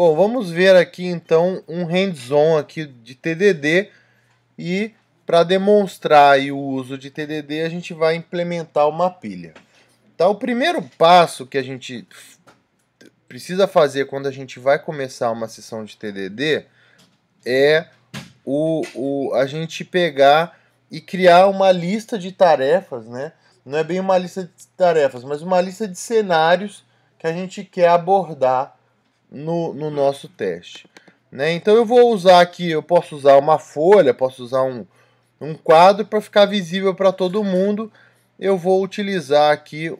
Bom, vamos ver aqui então um hands-on aqui de TDD e para demonstrar aí o uso de TDD a gente vai implementar uma pilha. Então o primeiro passo que a gente precisa fazer quando a gente vai começar uma sessão de TDD é a gente pegar e criar uma lista de tarefas, né? Não é bem uma lista de tarefas, mas uma lista de cenários que a gente quer abordar no nosso teste. Né? Então eu vou usar aqui, eu posso usar uma folha, posso usar um quadro para ficar visível para todo mundo. Eu vou utilizar aqui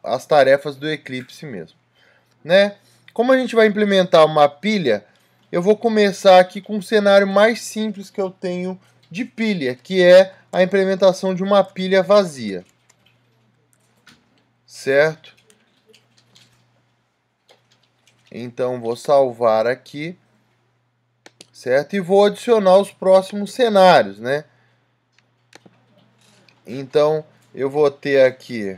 as tarefas do Eclipse mesmo. Né? Como a gente vai implementar uma pilha, eu vou começar aqui com um cenário mais simples que eu tenho de pilha, que é a implementação de uma pilha vazia. Certo? Então vou salvar aqui, certo? E vou adicionar os próximos cenários, né? Então eu vou ter aqui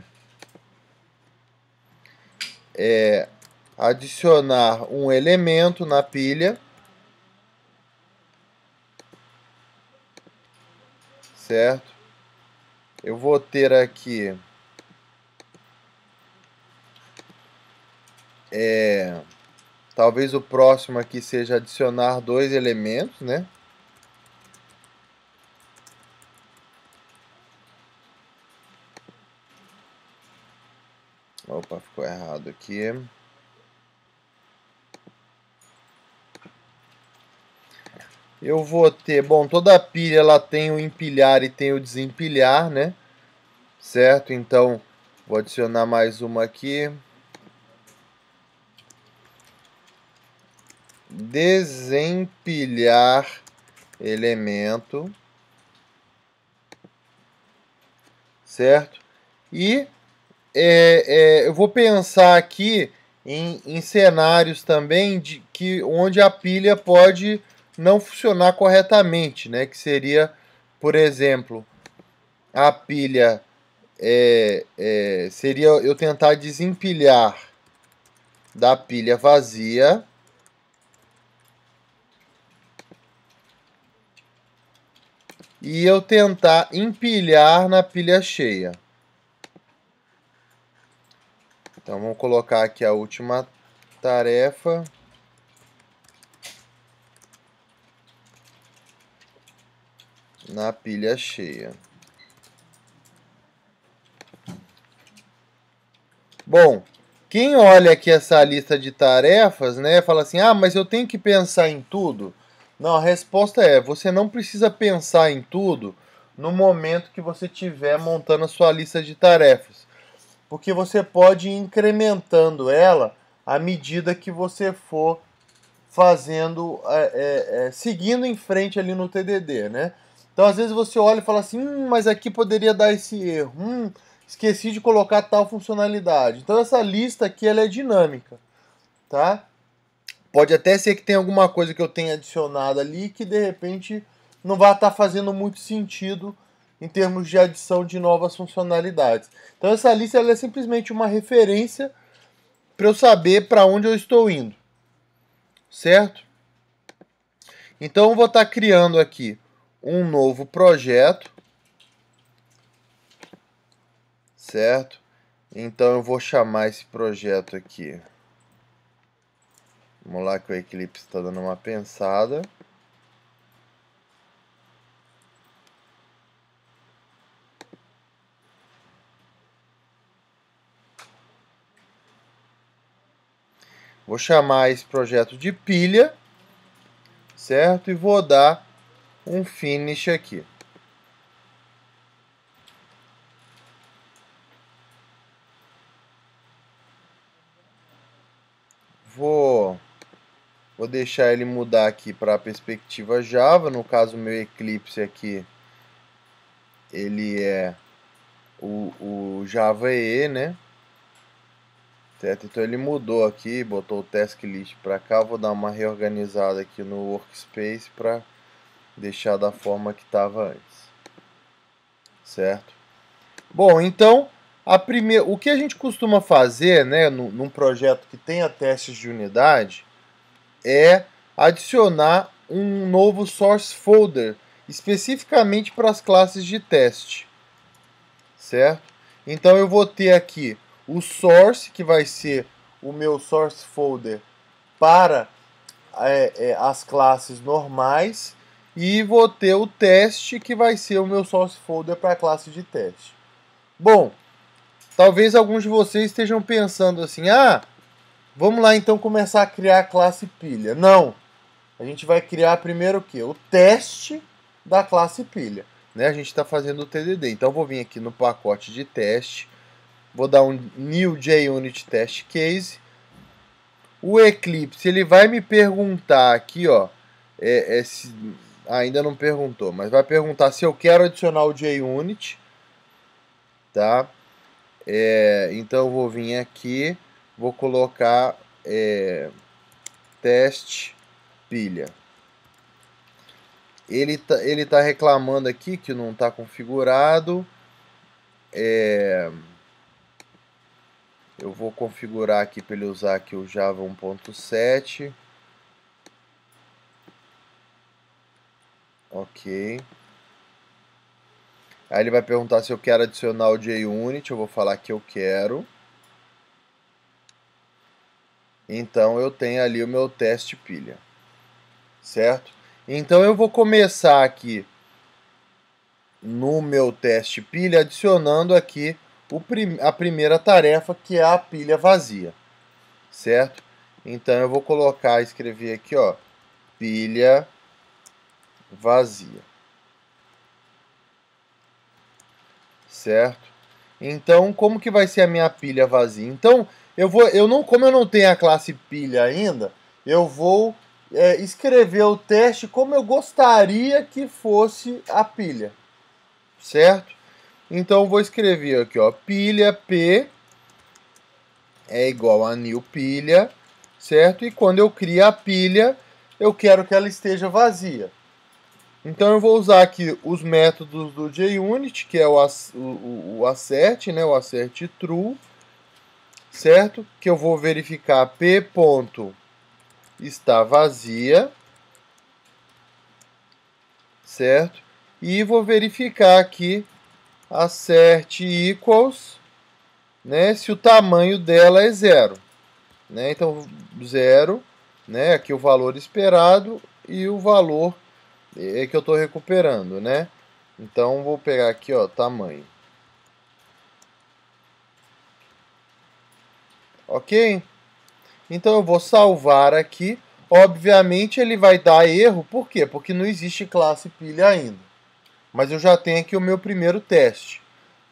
adicionar um elemento na pilha, certo? Eu vou ter aqui talvez o próximo aqui seja adicionar dois elementos, né? Opa, ficou errado aqui. Eu vou ter, bom, toda pilha ela tem o empilhar e tem o desempilhar, né? Certo? Então, vou adicionar mais uma aqui. Desempilhar elemento. Certo? E eu vou pensar aqui em cenários também onde a pilha pode não funcionar corretamente, né? Que seria, por exemplo, a pilha seria eu tentar desempilhar da pilha vazia e eu tentar empilhar na pilha cheia. Então vamos colocar aqui a última tarefa. Na pilha cheia. Bom, quem olha aqui essa lista de tarefas, né, fala assim: ah, mas eu tenho que pensar em tudo? Não, a resposta é: você não precisa pensar em tudo no momento que você estiver montando a sua lista de tarefas, porque você pode ir incrementando ela à medida que você for fazendo, seguindo em frente ali no TDD, né? Então, às vezes você olha e fala assim, mas aqui poderia dar esse erro, esqueci de colocar tal funcionalidade. Então, essa lista aqui ela é dinâmica, tá? Pode até ser que tenha alguma coisa que eu tenha adicionado ali que de repente não vai estar fazendo muito sentido em termos de adição de novas funcionalidades. Então, essa lista ela é simplesmente uma referência para eu saber para onde eu estou indo, certo? Então eu vou estar criando aqui um novo projeto, certo? Então eu vou chamar esse projeto aqui. Vamos lá que o Eclipse está dando uma pensada. Vou chamar esse projeto de pilha, certo? E vou dar um finish aqui. Vou deixar ele mudar aqui para a perspectiva Java. No caso, o meu Eclipse aqui, ele é o Java EE, né? Certo? Então ele mudou aqui, botou o task list para cá. Vou dar uma reorganizada aqui no workspace para deixar da forma que estava antes. Certo? Bom, então o que a gente costuma fazer, né, num projeto que tenha testes de unidade, é adicionar um novo source folder especificamente para as classes de teste, certo? Então eu vou ter aqui o source, que vai ser o meu source folder para as classes normais, e vou ter o teste, que vai ser o meu source folder para a classe de teste. Bom, talvez alguns de vocês estejam pensando assim, vamos lá então começar a criar a classe pilha. Não, a gente vai criar primeiro o quê? O teste da classe pilha. Né? A gente está fazendo o TDD, então eu vou vir aqui no pacote de teste, vou dar um new JUnit test case. O Eclipse, ele vai me perguntar aqui, ó, ainda não perguntou, mas vai perguntar se eu quero adicionar o JUnit, tá? Então eu vou vir aqui, vou colocar teste pilha. Ele tá reclamando aqui que não está configurado. Eu vou configurar aqui para ele usar aqui o Java 1.7. Ok. Aí ele vai perguntar se eu quero adicionar o JUnit. Eu vou falar que eu quero. Então eu tenho ali o meu teste pilha. Certo? Então eu vou começar aqui no meu teste pilha adicionando aqui a primeira tarefa, que é a pilha vazia. Certo? Então eu vou escrever aqui, ó, pilha vazia. Certo? Então, como que vai ser a minha pilha vazia? Então, como eu não tenho a classe pilha ainda, eu vou escrever o teste como eu gostaria que fosse a pilha. Certo? Então, eu vou escrever aqui, ó, pilha p é igual a new pilha, certo? E quando eu crio a pilha, eu quero que ela esteja vazia. Então eu vou usar aqui os métodos do JUnit, que é o assert, né, o assert true, certo? Que eu vou verificar p ponto está vazia, certo? E vou verificar aqui assert equals, né, se o tamanho dela é 0, né? Então 0, né, aqui o valor esperado e o valor que eu estou recuperando, né? Então vou pegar aqui, ó, tamanho. Ok? Então eu vou salvar aqui. Obviamente ele vai dar erro, por quê? Porque não existe classe pilha ainda. Mas eu já tenho aqui o meu primeiro teste.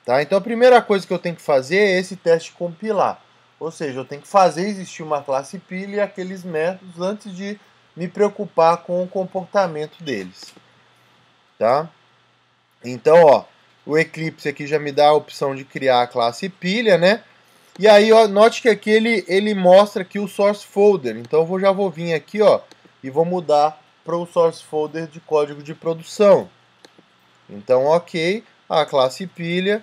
Tá? Então a primeira coisa que eu tenho que fazer é esse teste compilar. Ou seja, eu tenho que fazer existir uma classe pilha e aqueles métodos antes de me preocupar com o comportamento deles. Tá? Então, ó, o Eclipse aqui já me dá a opção de criar a classe pilha, né? E aí, ó, note que aqui ele mostra aqui o source folder. Então eu já vou vir aqui, ó, e vou mudar para o source folder de código de produção. Então, ok, a classe pilha,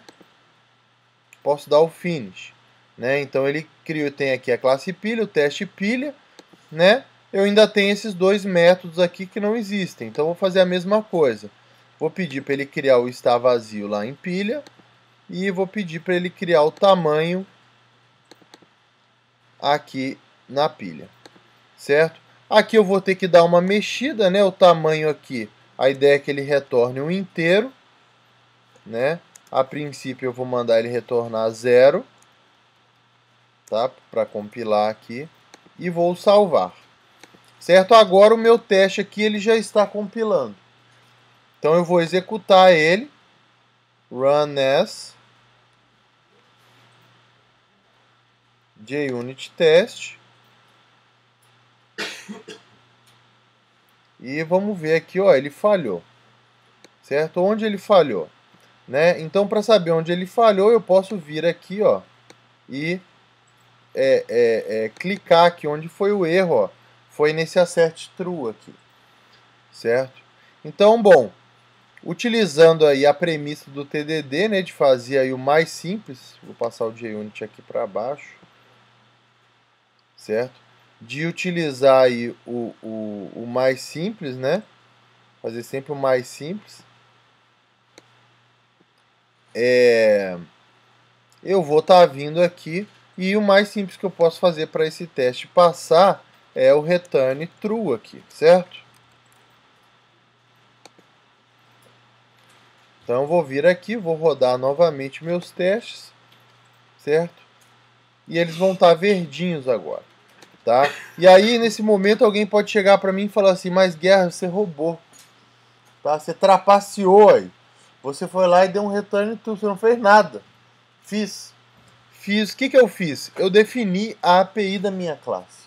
posso dar o finish, né? Então ele tem aqui a classe pilha, o teste pilha, né? Eu ainda tenho esses dois métodos aqui que não existem. Então eu vou fazer a mesma coisa. Vou pedir para ele criar o está vazio lá em pilha e vou pedir para ele criar o tamanho aqui na pilha, certo? Aqui eu vou ter que dar uma mexida, né? O tamanho aqui, a ideia é que ele retorne um inteiro, né? A princípio eu vou mandar ele retornar 0, tá? Para compilar aqui e vou salvar, certo? Agora o meu teste aqui ele já está compilando, então eu vou executar ele, run as JUnit test. E vamos ver aqui, ó, ele falhou, certo? Onde ele falhou, né? Então, para saber onde ele falhou, eu posso vir aqui, ó, e clicar aqui onde foi o erro, ó. Foi nesse assert true aqui, certo? Então, bom, utilizando aí a premissa do TDD, né, de fazer aí o mais simples, vou passar o JUnit aqui para baixo, certo? de utilizar aí o mais simples, né? Fazer sempre o mais simples. Eu vou estar vindo aqui e o mais simples que eu posso fazer para esse teste passar é o return true aqui, certo? Então eu vou vir aqui, vou rodar novamente meus testes, certo? E eles vão estar verdinhos agora, tá? E aí nesse momento alguém pode chegar para mim e falar assim: mas Guerra, você roubou, tá? Você trapaceou aí. Você foi lá e deu um return true, você não fez nada. Fiz. O que eu fiz? Eu defini a API da minha classe.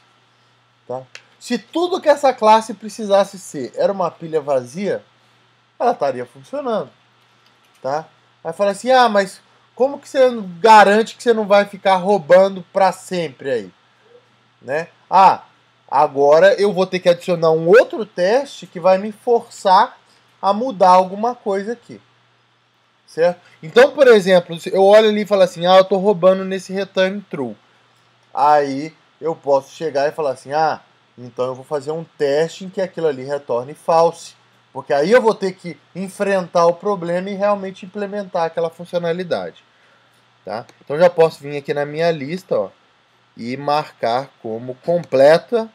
Tá? Se tudo que essa classe precisasse ser era uma pilha vazia, ela estaria funcionando. Tá? Aí fala assim, ah, mas como que você garante que você não vai ficar roubando para sempre aí? Né? Ah, agora eu vou ter que adicionar um outro teste que vai me forçar a mudar alguma coisa aqui. Certo? Então, por exemplo, eu olho ali e falo assim, ah, eu estou roubando nesse return true. Aí eu posso chegar e falar assim, ah, então eu vou fazer um teste em que aquilo ali retorne false. Porque aí eu vou ter que enfrentar o problema e realmente implementar aquela funcionalidade. Tá? Então já posso vir aqui na minha lista, ó, e marcar como completa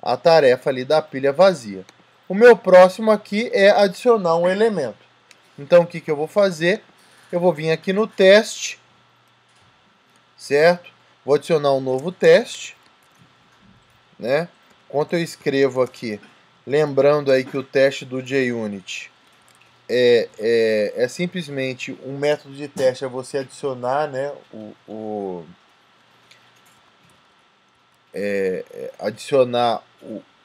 a tarefa ali da pilha vazia. O meu próximo aqui é adicionar um elemento. Então, o que eu vou fazer? Eu vou vir aqui no teste, certo? Vou adicionar um novo teste, né? Enquanto eu escrevo aqui, lembrando aí que o teste do JUnit é simplesmente um método de teste, é você adicionar, né, adicionar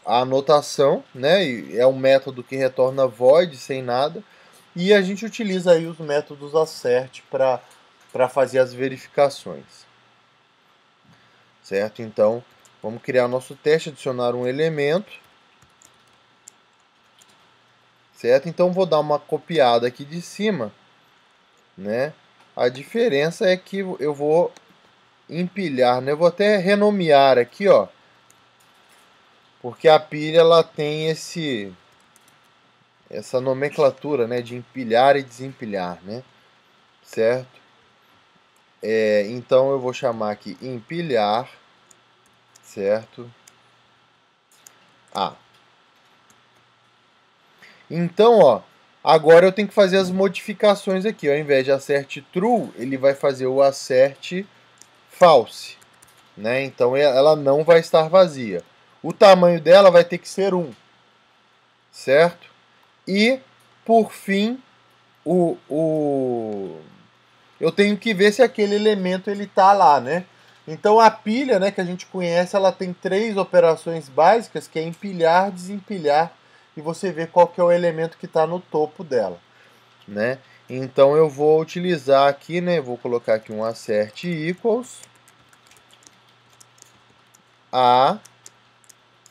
a anotação, né? E é um método que retorna void sem nada. E a gente utiliza aí os métodos assert para fazer as verificações. Certo? Então, vamos criar nosso teste, adicionar um elemento. Certo? Então, vou dar uma copiada aqui de cima, né? A diferença é que eu vou empilhar, né? Eu vou até renomear aqui, ó. Porque a pilha, ela tem essa nomenclatura, né, de empilhar e desempilhar, né? Certo? Então eu vou chamar aqui empilhar, certo? Então, ó, agora eu tenho que fazer as modificações aqui. Ao invés de assert true, ele vai fazer o assert false, né? Então ela não vai estar vazia. O tamanho dela vai ter que ser 1, certo? E, por fim, eu tenho que ver se aquele elemento ele tá lá, né? Então a pilha, né, que a gente conhece, ela tem 3 operações básicas, que é empilhar, desempilhar, e você vê qual que é o elemento que está no topo dela, né? Então eu vou utilizar aqui, né, vou colocar aqui um assert equals a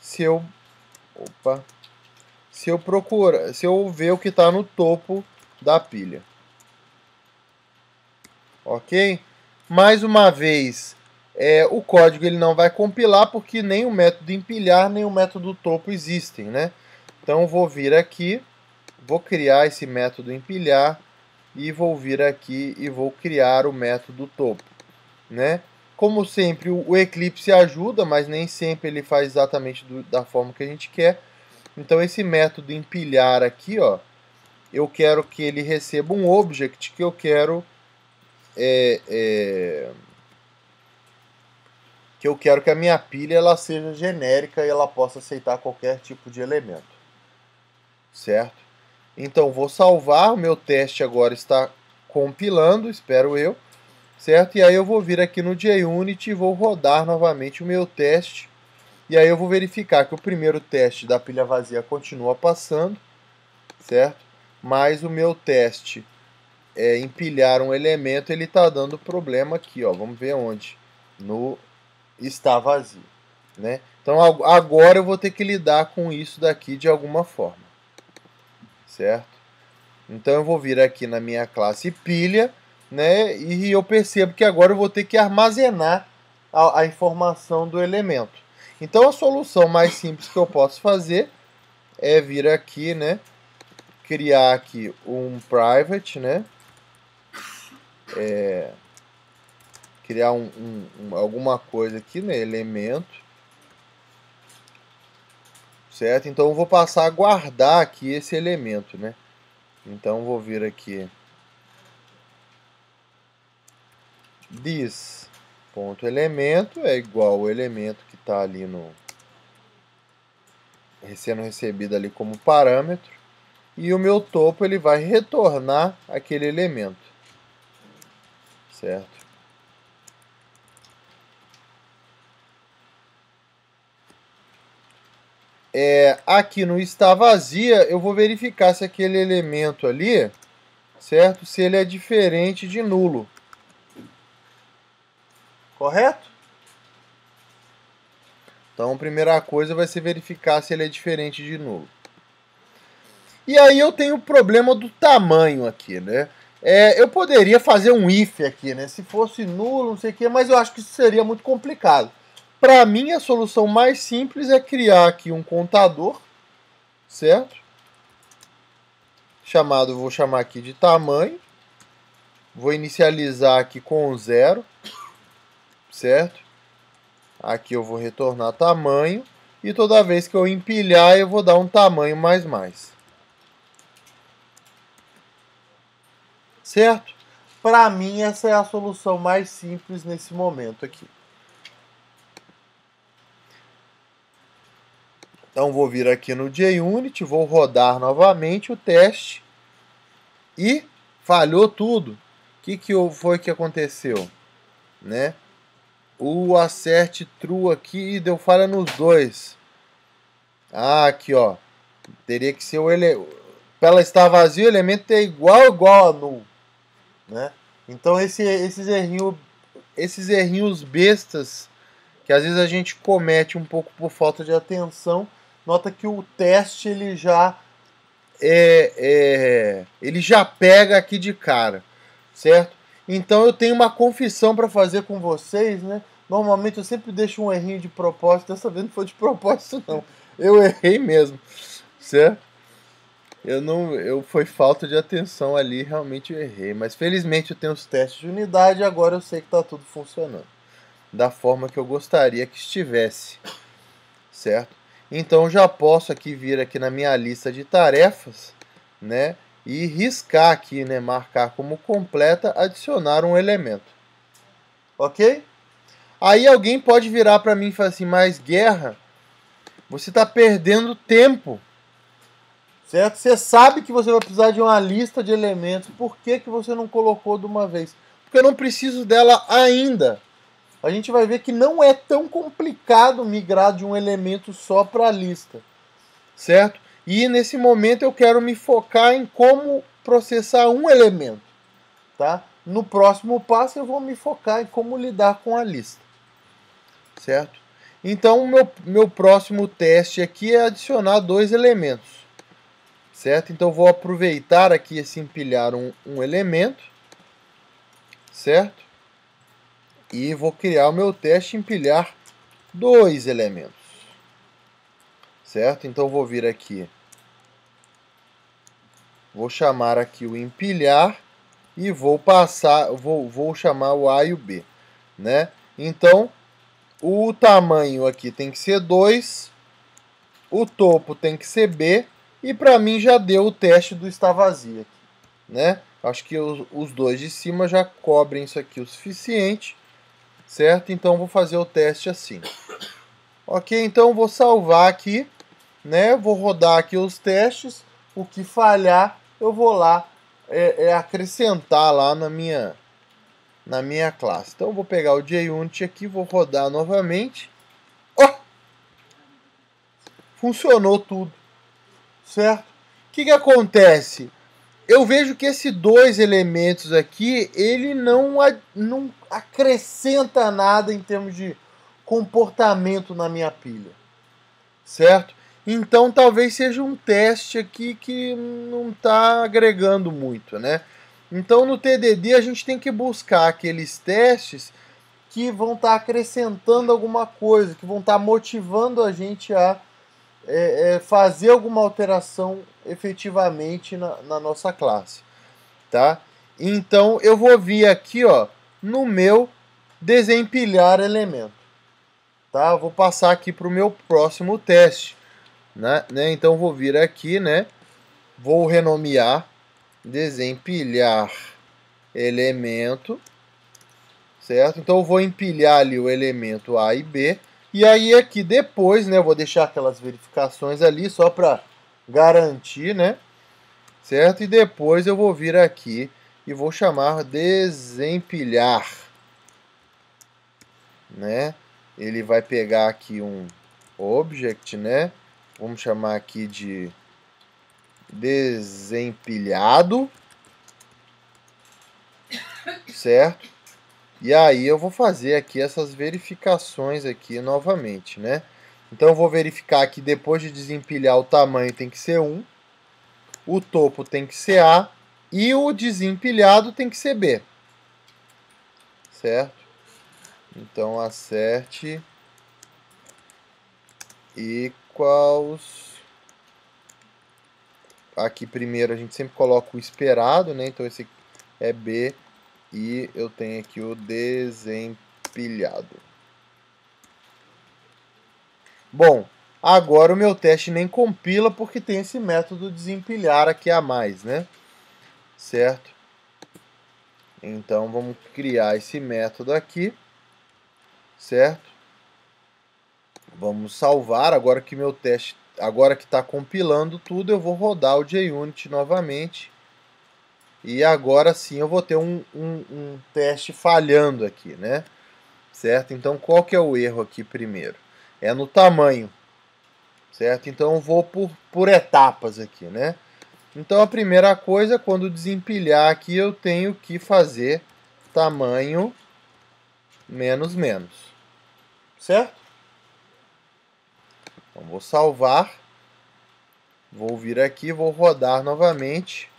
se eu ver o que está no topo da pilha. Ok? Mais uma vez, o código ele não vai compilar porque nem o método empilhar nem o método topo existem, né? Então eu vou vir aqui, vou criar esse método empilhar e vou vir aqui e vou criar o método topo, né? Como sempre, o Eclipse ajuda, mas nem sempre ele faz exatamente da forma que a gente quer. Então esse método empilhar aqui, ó, eu quero que ele receba um object que eu quero que a minha pilha ela seja genérica e ela possa aceitar qualquer tipo de elemento, certo? Então vou salvar, o meu teste agora está compilando, espero eu, certo? E aí eu vou vir aqui no JUnit e vou rodar novamente o meu teste. E aí eu vou verificar que o primeiro teste da pilha vazia continua passando, certo? Mas o meu teste empilhar um elemento, ele está dando problema aqui, ó. Vamos ver onde. No está vazio, né? Então agora eu vou ter que lidar com isso daqui de alguma forma, certo? Então eu vou vir aqui na minha classe pilha, né? E eu percebo que agora eu vou ter que armazenar a informação do elemento. Então a solução mais simples que eu posso fazer é vir aqui, né, criar aqui um private, né, criar alguma coisa aqui, né, elemento, certo? Então eu vou passar a guardar aqui esse elemento, né? Então eu vou vir aqui this ponto elemento é igual ao elemento que está ali no sendo recebido ali como parâmetro, e o meu topo ele vai retornar aquele elemento, certo? Aqui no está vazia, eu vou verificar se aquele elemento ali, certo? Se ele é diferente de nulo. Correto? Então, a primeira coisa vai ser verificar se ele é diferente de nulo. E aí eu tenho o problema do tamanho aqui, né? Eu poderia fazer um if aqui, né? Se fosse nulo, não sei o quê, mas eu acho que isso seria muito complicado. Para mim, a solução mais simples é criar aqui um contador, certo? Vou chamar aqui de tamanho. Vou inicializar aqui com 0, certo? Aqui eu vou retornar tamanho. E toda vez que eu empilhar, eu vou dar um tamanho mais. Certo? Para mim, essa é a solução mais simples nesse momento aqui. Então, vou vir aqui no JUnit, vou rodar novamente o teste e falhou tudo. O que foi que aconteceu? Né? O acerte true aqui deu falha nos dois. Aqui, ó. Teria que ser o elemento. Para ela estar vazio, o elemento é igual a null. Né? Então, esses errinhos bestas que às vezes a gente comete um pouco por falta de atenção, nota que o teste ele já pega aqui de cara, certo? Então eu tenho uma confissão para fazer com vocês, né? Normalmente eu sempre deixo um errinho de propósito, dessa vez não foi de propósito não, eu errei mesmo, certo? Foi falta de atenção ali, realmente eu errei, mas felizmente eu tenho os testes de unidade e agora eu sei que está tudo funcionando da forma que eu gostaria que estivesse, certo? Então já posso aqui vir aqui na minha lista de tarefas, né, e riscar aqui, né, marcar como completa, adicionar um elemento. OK? Aí alguém pode virar para mim e falar assim: "Mas Guerra, você está perdendo tempo. Certo? Você sabe que você vai precisar de uma lista de elementos. Por que você não colocou de uma vez?" Porque eu não preciso dela ainda. A gente vai ver que não é tão complicado migrar de um elemento só para a lista, certo? E nesse momento eu quero me focar em como processar um elemento, tá? No próximo passo eu vou me focar em como lidar com a lista, certo? Então o meu próximo teste aqui é adicionar 2 elementos, certo? Então eu vou aproveitar aqui esse empilhar um elemento, certo? E vou criar o meu teste empilhar 2 elementos, certo? Então vou vir aqui, vou chamar aqui o empilhar e vou chamar o A e o B, né? Então o tamanho aqui tem que ser 2, o topo tem que ser B e para mim já deu o teste do está vazio aqui, né? Acho que os dois de cima já cobrem isso aqui o suficiente. Certo? Então vou fazer o teste assim. Ok, então vou salvar aqui, né? Vou rodar aqui os testes. O que falhar, eu vou lá acrescentar lá na minha classe. Então vou pegar o JUnit aqui, vou rodar novamente. Oh! Funcionou tudo, certo? O que acontece? Eu vejo que esses 2 elementos aqui, ele não acrescenta nada em termos de comportamento na minha pilha, certo? Então talvez seja um teste aqui que não está agregando muito, né? Então no TDD a gente tem que buscar aqueles testes que vão estar acrescentando alguma coisa, que vão estar motivando a gente a fazer alguma alteração efetivamente na nossa classe, tá? Então eu vou vir aqui, ó, no meu desempilhar elemento, tá? Eu vou passar aqui para o meu próximo teste, né? Então eu vou vir aqui, né? Vou renomear desempilhar elemento, certo? Então eu vou empilhar ali o elemento A e B. E aí aqui depois, né, eu vou deixar aquelas verificações ali só para garantir, né? Certo? E depois eu vou vir aqui e vou chamar desempilhar, né? Ele vai pegar aqui um object, né? Vamos chamar aqui de desempilhado, certo? E aí eu vou fazer aqui essas verificações aqui novamente, né? Então eu vou verificar que depois de desempilhar o tamanho tem que ser 1, o topo tem que ser A e o desempilhado tem que ser B, certo? Então acerte equals. Aqui primeiro a gente sempre coloca o esperado, né? Então esse aqui é B. E eu tenho aqui o desempilhado. Bom, agora o meu teste nem compila porque tem esse método desempilhar aqui a mais, né? Certo? Então vamos criar esse método aqui, certo? Vamos salvar. Agora que meu teste, agora que está compilando tudo, eu vou rodar o JUnit novamente. E agora sim eu vou ter um teste falhando aqui, né? Certo? Então qual que é o erro aqui primeiro? É no tamanho, certo? Então eu vou por etapas aqui, né? Então a primeira coisa, quando desempilhar aqui, eu tenho que fazer tamanho menos menos, certo? Então vou salvar, vou vir aqui, vou rodar novamente.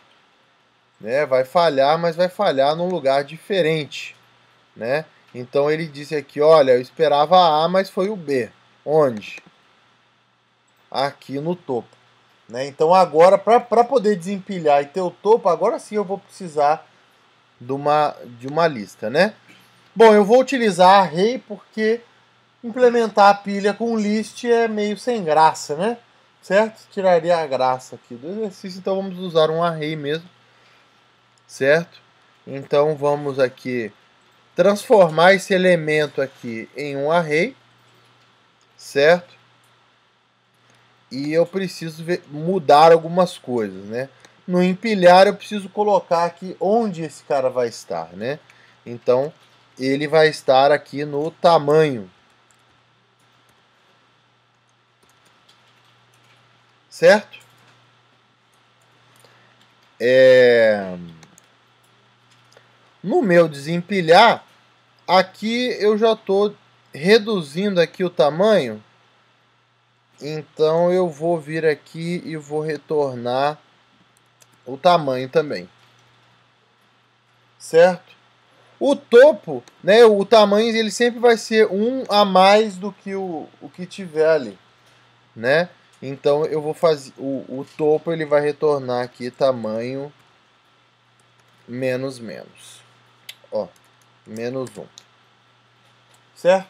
Né, vai falhar, mas vai falhar num lugar diferente, né? Então ele disse aqui, olha, eu esperava A, mas foi o B. Onde? Aqui no topo, né? Então agora, para poder desempilhar e ter o topo, agora sim eu vou precisar de uma lista, né? Bom, eu vou utilizar array porque implementar a pilha com list é meio sem graça, né? Certo? Tiraria a graça aqui do exercício, então vamos usar um array mesmo. Certo? Então vamos aqui transformar esse elemento aqui em um array, certo? E eu preciso mudar algumas coisas, né? No empilhar eu preciso colocar aqui onde esse cara vai estar, né? Então ele vai estar aqui no tamanho, certo? No meu desempilhar, aqui eu já estou reduzindo aqui o tamanho. Então eu vou vir aqui e vou retornar o tamanho também. Certo? O topo, né, o tamanho ele sempre vai ser 1 a mais do que o que tiver ali, né? Então eu vou fazer o topo, ele vai retornar aqui tamanho menos menos. Ó, menos 1. Certo?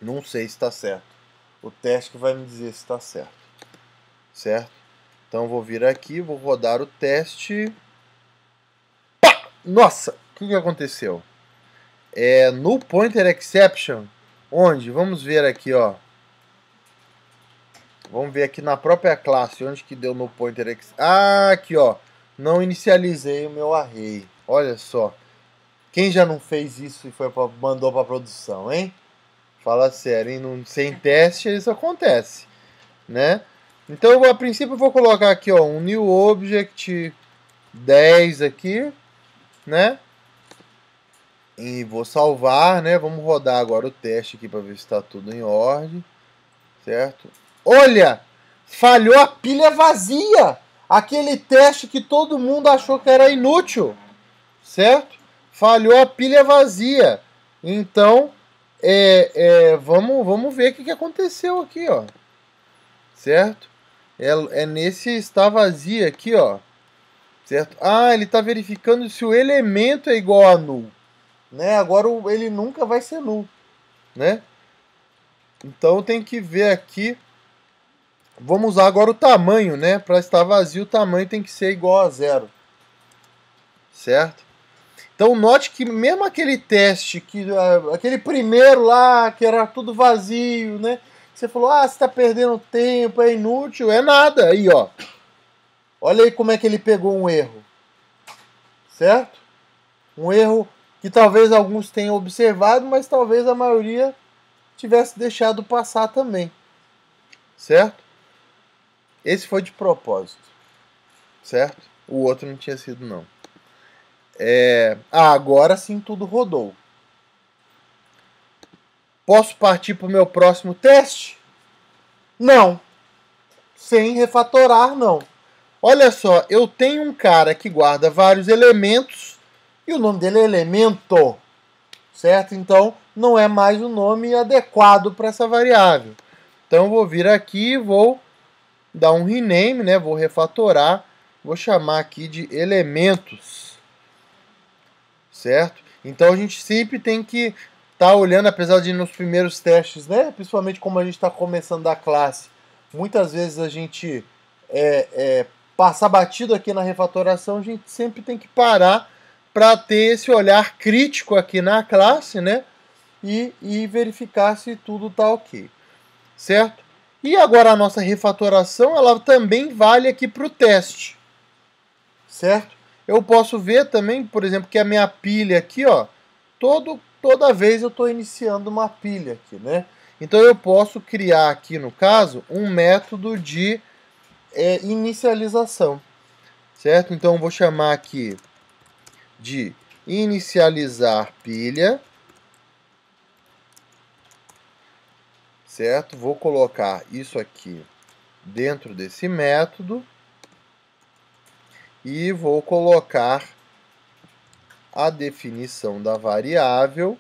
Não sei se está certo. O teste que vai me dizer se está certo. Certo? Então vou vir aqui, vou rodar o teste. Pá! Nossa, o que aconteceu? No pointer exception, onde? Vamos ver aqui, ó. Vamos ver aqui na própria classe, onde que deu no pointer exception. Ah, aqui, ó. Não inicializei o meu array. Olha só. Quem já não fez isso e mandou para produção, hein? Fala sério, hein? Sem teste isso acontece, né? Então, a princípio, eu vou colocar aqui, ó, um new object 10 aqui, né? E vou salvar, né? Vamos rodar agora o teste aqui para ver se está tudo em ordem, certo? Olha! Falhou a pilha vazia! Aquele teste que todo mundo achou que era inútil, certo? Falhou a pilha vazia. Então, vamos ver o que aconteceu aqui, ó. Certo? É nesse está vazia aqui, ó. Certo? Ah, ele está verificando se o elemento é igual a null. Né? Agora ele nunca vai ser null. Né? Então tem que ver aqui. Vamos usar agora o tamanho, né? Para estar vazio, o tamanho tem que ser igual a 0. Certo? Então note que mesmo aquele teste, aquele primeiro lá, que era tudo vazio, né? Você falou, você está perdendo tempo, é inútil, é nada. Aí, ó. Olha aí como é que ele pegou um erro. Certo? Um erro que talvez alguns tenham observado, mas talvez a maioria tivesse deixado passar também. Certo? Esse foi de propósito. Certo? O outro não tinha sido, não. Agora sim tudo rodou. Posso partir para o meu próximo teste? Não. Sem refatorar, não. Olha só, eu tenho um cara que guarda vários elementos e o nome dele é elemento. Certo? Então, não é mais o nome adequado para essa variável. Então, eu vou vir aqui e vou dar um rename, né? Vou refatorar. Vou chamar aqui de elementos. Certo? Então, a gente sempre tem que estar olhando, apesar de nos primeiros testes, né? Principalmente como a gente está começando a classe, muitas vezes a gente passar batido aqui na refatoração, a gente sempre tem que parar para ter esse olhar crítico aqui na classe, né? E verificar se tudo está ok, certo? E agora a nossa refatoração, ela também vale aqui para o teste, certo? Eu posso ver também, por exemplo, que a minha pilha aqui, ó, toda vez eu estou iniciando uma pilha aqui, né? Então eu posso criar aqui, no caso, um método de inicialização, certo? Então eu vou chamar aqui de inicializar pilha, certo? Vou colocar isso aqui dentro desse método e vou colocar a definição da variável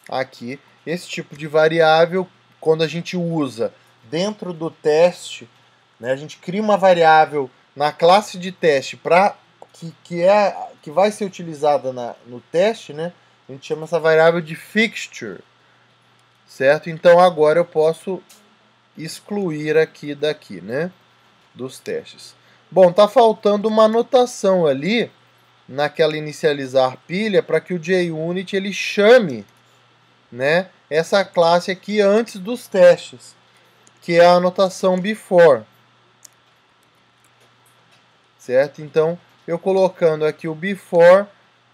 aqui. Esse tipo de variável, quando a gente usa dentro do teste, né, a gente cria uma variável na classe de teste que vai ser utilizada no teste, né? A gente chama essa variável de fixture, certo? Então agora eu posso excluir aqui daqui, né? Dos testes. Bom, tá faltando uma anotação ali naquela inicializar pilha para que o JUnit ele chame, né, essa classe aqui antes dos testes, que é a anotação before. Certo? Então, eu colocando aqui o before,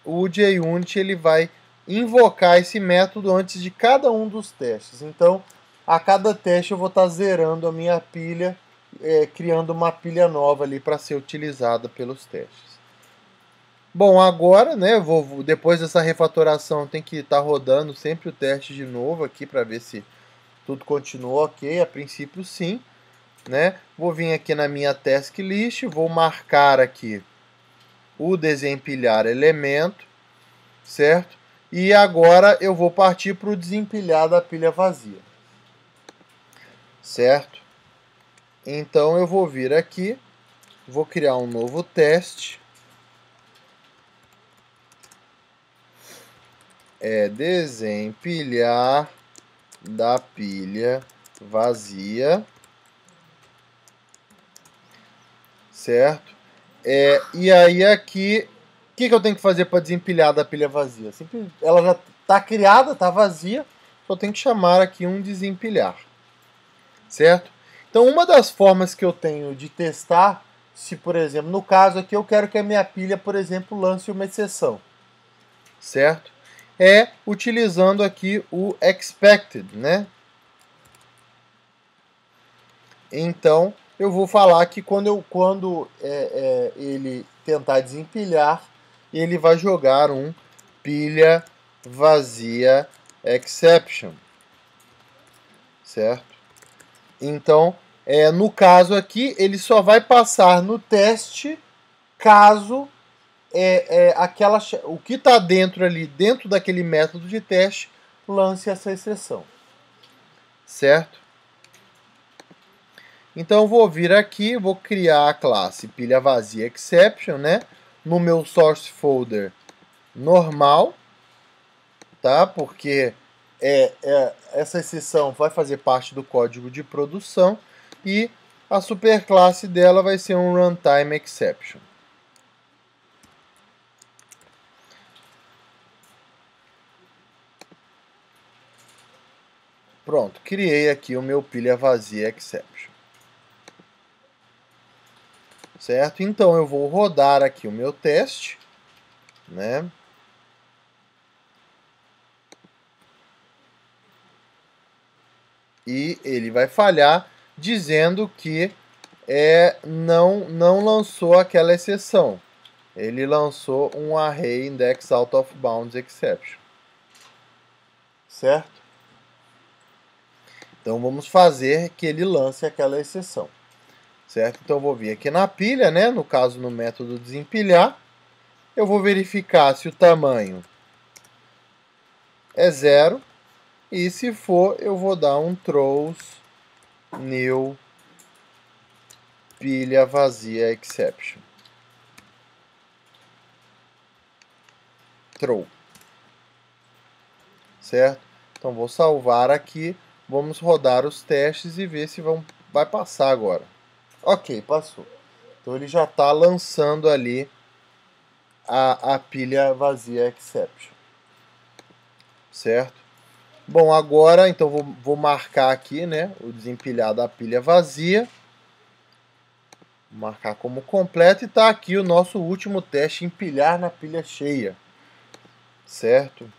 o JUnit ele vai invocar esse método antes de cada um dos testes. Então, a cada teste eu vou estar zerando a minha pilha, criando uma pilha nova ali para ser utilizada pelos testes. Bom, agora, né, depois dessa refatoração, tem que estar rodando sempre o teste de novo aqui para ver se tudo continua ok. A princípio, sim. Né? Vou vir aqui na minha task list, vou marcar aqui o desempilhar elemento, certo? E agora eu vou partir para o desempilhar da pilha vazia, certo? Então eu vou vir aqui, vou criar um novo teste, desempilhar da pilha vazia, certo? E aí aqui, o que eu tenho que fazer para desempilhar da pilha vazia? Ela já está criada, está vazia, só tenho que chamar aqui um desempilhar, certo? Então uma das formas que eu tenho de testar, se por exemplo, no caso aqui eu quero que a minha pilha, por exemplo, lance uma exceção, certo? É utilizando aqui o expected, né? Então eu vou falar que quando ele tentar desempilhar, ele vai jogar um pilha vazia exception, certo? Então, no caso aqui, ele só vai passar no teste caso o que está dentro ali, dentro daquele método de teste, lance essa exceção. Certo? Então eu vou vir aqui, vou criar a classe pilha vazia exception, né? No meu source folder normal, tá? Porque essa exceção vai fazer parte do código de produção e a superclasse dela vai ser um runtime exception. Pronto, criei aqui o meu pilha vazia exception. Certo? Então eu vou rodar aqui o meu teste, né? E ele vai falhar dizendo que não lançou aquela exceção. Ele lançou um array index out of bounds exception. Certo? Então vamos fazer que ele lance aquela exceção. Certo? Então eu vou vir aqui na pilha, né? No caso no método desempilhar, eu vou verificar se o tamanho é 0 e se for eu vou dar um throws new pilha vazia exception. Throw. Certo? Então vou salvar aqui, vamos rodar os testes e ver se vai passar agora. Ok, passou. Então ele já está lançando ali a pilha vazia exception. Certo? Bom, agora então vou marcar aqui, né, o desempilhar da pilha vazia. Vou marcar como completo e está aqui o nosso último teste, empilhar na pilha cheia. Certo?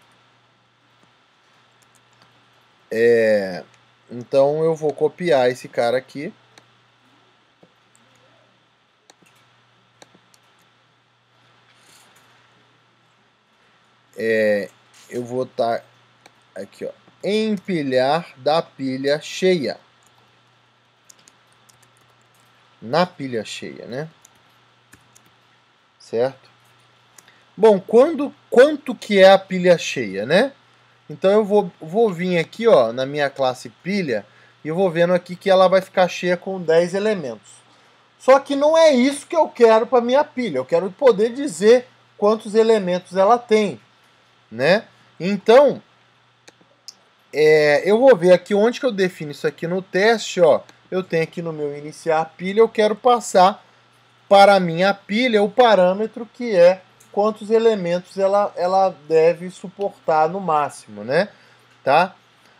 Então eu vou copiar esse cara aqui. Eu vou estar aqui, ó, empilhar da pilha cheia. Na pilha cheia, né? Certo? Bom, quanto que é a pilha cheia, né? Então eu vou vir aqui, ó, na minha classe pilha e eu vou vendo aqui que ela vai ficar cheia com 10 elementos. Só que não é isso que eu quero para minha pilha. Eu quero poder dizer quantos elementos ela tem, né? Então, eu vou ver aqui onde que eu defino isso aqui no teste, ó. Eu tenho aqui no meu iniciar pilha, eu quero passar para a minha pilha o parâmetro que é quantos elementos ela deve suportar no máximo, né? Tá?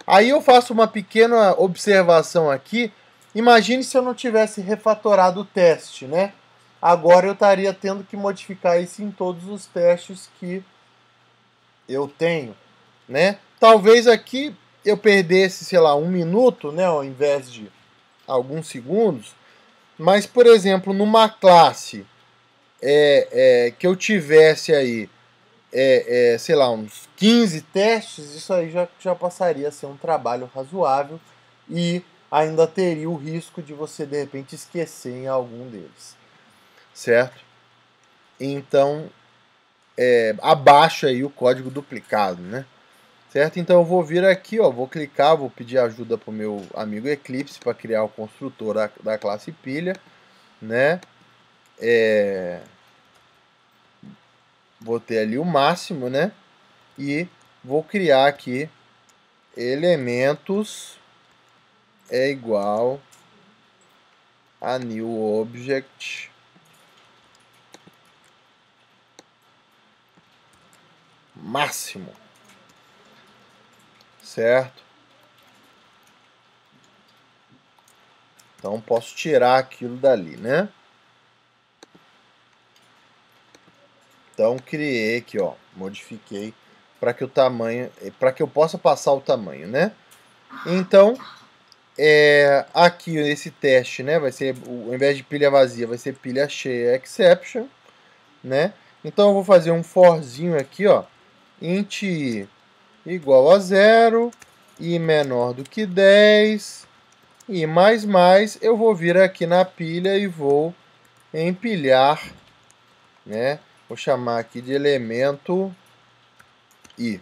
Aí eu faço uma pequena observação aqui. Imagine se eu não tivesse refatorado o teste, né? Agora eu estaria tendo que modificar isso em todos os testes que eu tenho, né? Talvez aqui eu perdesse, sei lá, 1 minuto, né? Ao invés de alguns segundos. Mas, por exemplo, numa classe que eu tivesse aí, sei lá, uns 15 testes, isso aí já passaria a ser um trabalho razoável e ainda teria o risco de você, de repente, esquecer em algum deles. Certo? Então, abaixo aí o código duplicado, né? Certo? Então eu vou vir aqui, ó, vou clicar, vou pedir ajuda para o meu amigo Eclipse para criar o construtor da classe pilha, né? Vou ter ali o máximo, né? E vou criar aqui elementos é igual a new object máximo. Certo? Então posso tirar aquilo dali, né? Então criei aqui, ó, modifiquei para que o tamanho, para que eu possa passar o tamanho, né? Então, aqui esse teste, né, vai ser, ao invés de pilha vazia, vai ser pilha cheia exception, né? Então eu vou fazer um forzinho aqui, ó, int i igual a 0, i menor do que 10, e mais, eu vou vir aqui na pilha e vou empilhar, né, Vou chamar aqui de elemento I.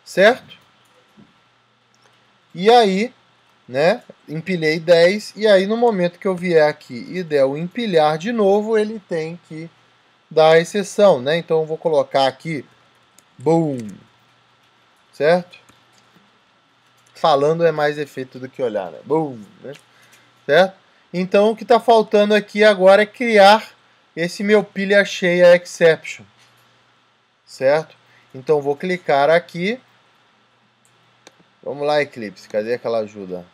Certo? E aí, né, empilhei 10, e aí no momento que eu vier aqui e der o empilhar de novo, ele tem que dar a exceção, né? Então eu vou colocar aqui, boom, certo? Falando é mais efeito do que olhar, né? Boom, né? Certo? Então o que está faltando aqui agora é criar esse meu pilha cheia exception, certo? Então vou clicar aqui. Vamos lá, Eclipse, cadê aquela ajuda?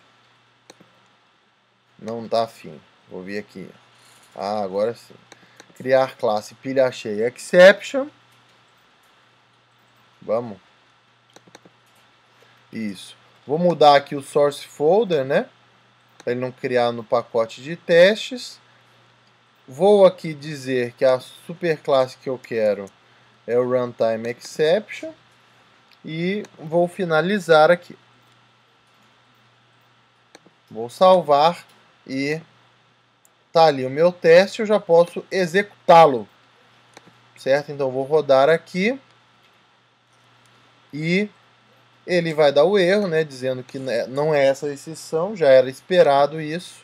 Não tá afim. Vou vir aqui. Ah, agora sim. Criar classe pilha cheia exception. Vamos. Isso. Vou mudar aqui o source folder, né? Para ele não criar no pacote de testes. Vou aqui dizer que a superclasse que eu quero é o runtime exception. E vou finalizar aqui. Vou salvar e tá ali o meu teste, eu já posso executá-lo. Certo? Então vou rodar aqui e ele vai dar o erro, né, dizendo que não é essa a exceção, já era esperado isso,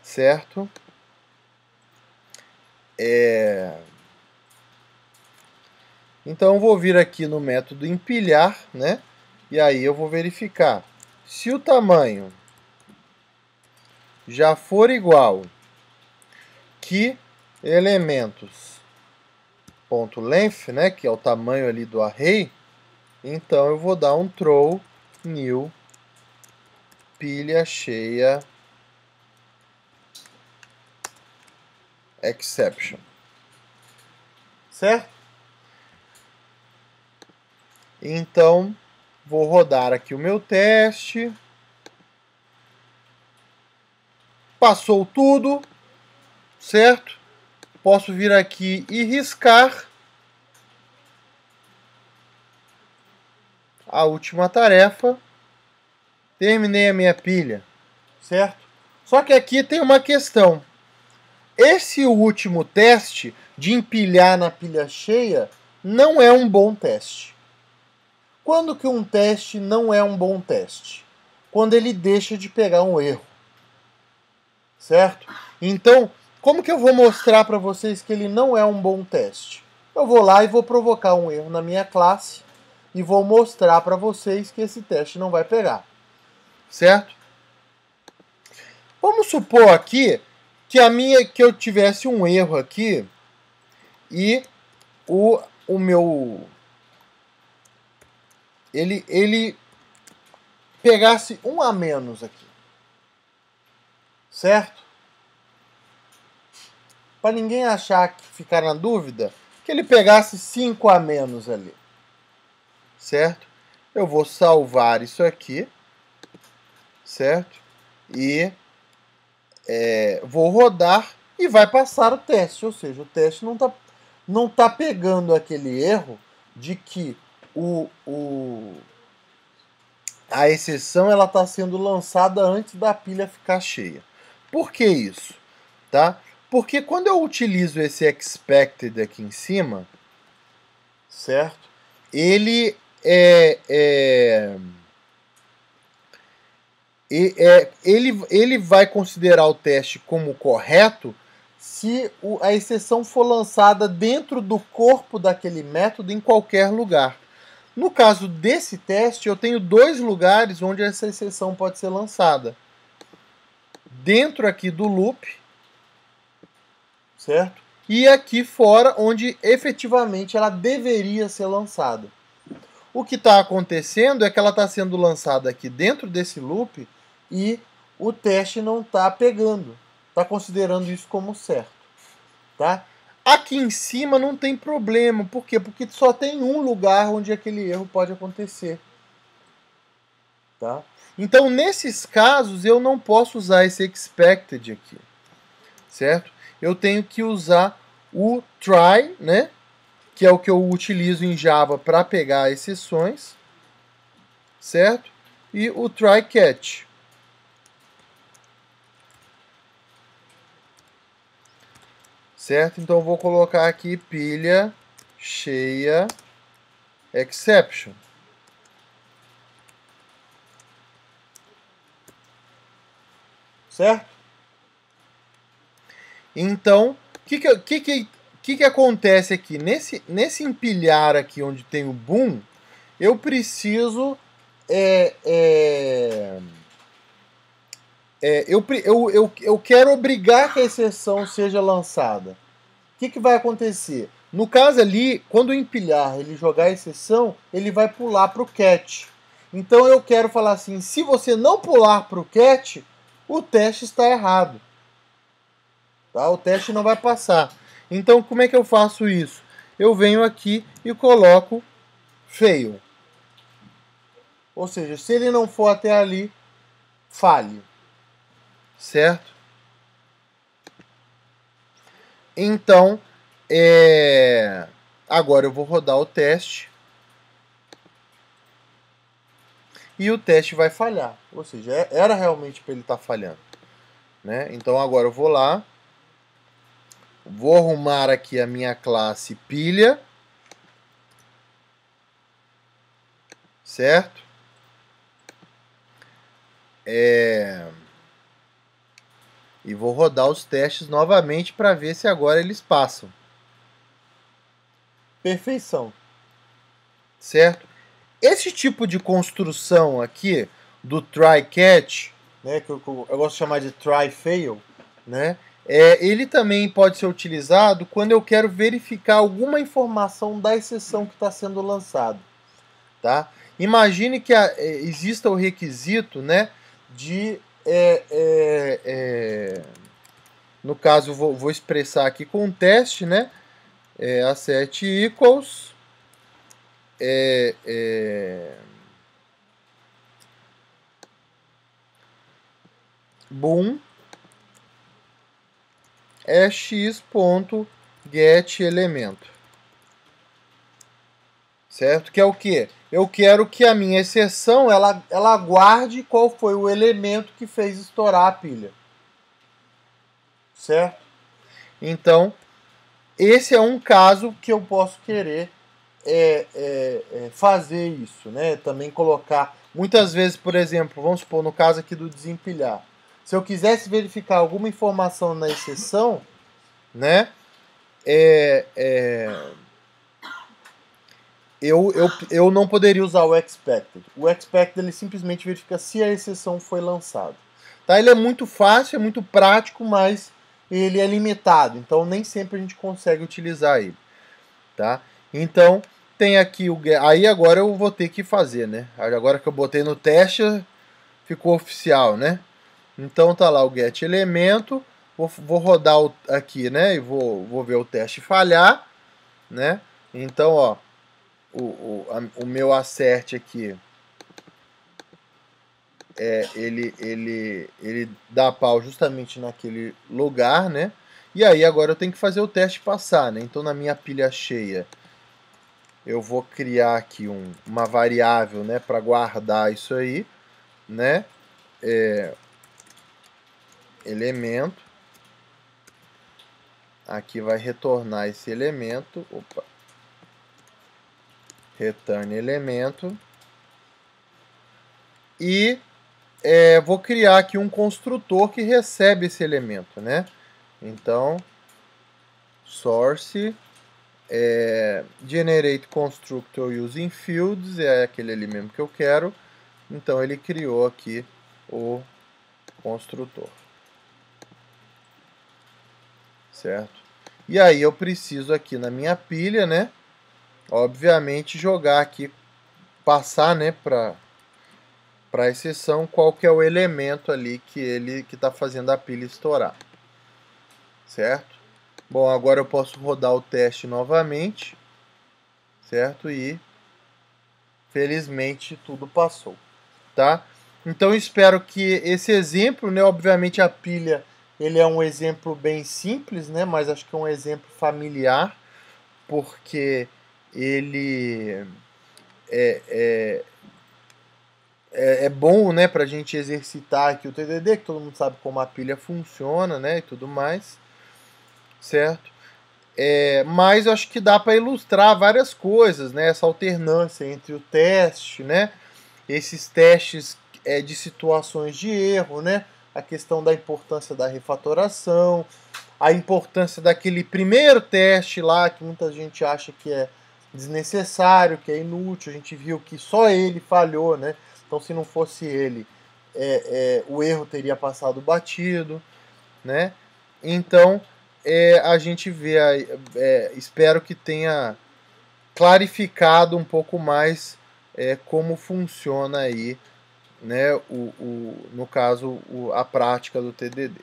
certo? Então eu vou vir aqui no método empilhar, né? E aí eu vou verificar se o tamanho já for igual que elementos ponto length, né, que é o tamanho ali do array, então eu vou dar um throw new pilha cheia exception. Certo? Então, vou rodar aqui o meu teste. Passou tudo, certo? Posso vir aqui e riscar a última tarefa. Terminei a minha pilha, certo? Só que aqui tem uma questão. Esse último teste de empilhar na pilha cheia não é um bom teste. Quando que um teste não é um bom teste? Quando ele deixa de pegar um erro. Certo? Então, como que eu vou mostrar para vocês que ele não é um bom teste? Eu vou lá e vou provocar um erro na minha classe e vou mostrar para vocês que esse teste não vai pegar. Certo? Vamos supor aqui que eu tivesse um erro aqui e o meu ele pegasse um a menos aqui. Certo? Para ninguém achar que ficar na dúvida, que ele pegasse 5 a menos ali. Certo? Eu vou salvar isso aqui, certo? E vou rodar e vai passar o teste, ou seja, o teste não tá pegando aquele erro de que a exceção ela está sendo lançada antes da pilha ficar cheia. Por que isso? Tá? Porque quando eu utilizo esse expected aqui em cima, certo? Ele ele vai considerar o teste como correto se a exceção for lançada dentro do corpo daquele método em qualquer lugar. No caso desse teste, eu tenho dois lugares onde essa exceção pode ser lançada. Dentro aqui do loop, certo? E aqui fora, onde efetivamente ela deveria ser lançada. O que está acontecendo é que ela está sendo lançada aqui dentro desse loop e o teste não está pegando. Está considerando isso como certo. Tá? Aqui em cima não tem problema. Por quê? Porque só tem um lugar onde aquele erro pode acontecer. Tá? Então, nesses casos, eu não posso usar esse expected aqui. Certo? Eu tenho que usar o try, né? Que é o que eu utilizo em Java para pegar exceções. Certo? E o try catch. certo? Então eu vou colocar aqui pilha cheia exception. Certo? Então, o que acontece aqui? Nesse empilhar aqui onde tem o boom, eu preciso eu quero obrigar que a exceção seja lançada. O que vai acontecer? No caso ali, quando o empilhar ele jogar a exceção, ele vai pular para o catch. Então eu quero falar assim, se você não pular para o catch, o teste está errado. Tá? O teste não vai passar. Então como é que eu faço isso? Eu venho aqui e coloco fail. Ou seja, se ele não for até ali, falhe. Certo? Então, agora eu vou rodar o teste. E o teste vai falhar. Ou seja, era realmente para ele estar falhando. Né? Então agora eu vou lá. Vou arrumar aqui a minha classe pilha. Certo? E vou rodar os testes novamente para ver se agora eles passam. Perfeição. Certo? Esse tipo de construção aqui do try catch, né, que eu gosto de chamar de try fail, né, ele também pode ser utilizado quando eu quero verificar alguma informação da exceção que está sendo lançada. Tá? Imagine que exista o requisito, né, de no caso vou expressar aqui com um teste, né, asset equals boom x.getElemento. Certo? Que é o quê? Eu quero que a minha exceção ela guarde qual foi o elemento que fez estourar a pilha. Certo? Então, esse é um caso que eu posso querer fazer isso, né? Também colocar. Muitas vezes, por exemplo, vamos supor, no caso aqui do desempilhar. Se eu quisesse verificar alguma informação na exceção, né? Eu não poderia usar o expected. O expected ele simplesmente verifica se a exceção foi lançada. Tá? Ele é muito fácil, é muito prático, mas ele é limitado. Então nem sempre a gente consegue utilizar ele. Tá? Então tem aqui o aí agora eu vou ter que fazer, né? Agora que eu botei no teste ficou oficial, né? Então tá lá o get elemento, vou rodar aqui, né? E vou ver o teste falhar, né? Então ó, o meu assert aqui ele dá pau justamente naquele lugar, né? E aí agora eu tenho que fazer o teste passar, né? Então na minha pilha cheia eu vou criar aqui uma variável, né, para guardar isso aí, né? Elemento. Aqui vai retornar esse elemento. Opa. Return elemento. E vou criar aqui um construtor que recebe esse elemento, né? Então, source generate constructor using fields, é aquele ali mesmo que eu quero. Então ele criou aqui o construtor. Certo? E aí eu preciso aqui na minha pilha, né? Obviamente jogar aqui, passar, né, para a exceção qual que é o elemento ali que está fazendo a pilha estourar. Certo? Bom, agora eu posso rodar o teste novamente, certo? E felizmente tudo passou, tá? Então espero que esse exemplo, né, obviamente a pilha, ele é um exemplo bem simples, né, mas acho que é um exemplo familiar, porque ele é bom, né, para a gente exercitar aqui o TDD, que todo mundo sabe como a pilha funciona, né, e tudo mais, certo? Mas eu acho que dá para ilustrar várias coisas, né? Essa alternância entre o teste, né? Esses testes de situações de erro, né? A questão da importância da refatoração, a importância daquele primeiro teste lá que muita gente acha que é desnecessário, que é inútil. A gente viu que só ele falhou, né? Então, se não fosse ele, o erro teria passado batido, né? Então, a gente vê, espero que tenha clarificado um pouco mais como funciona aí, né, no caso, a prática do TDD.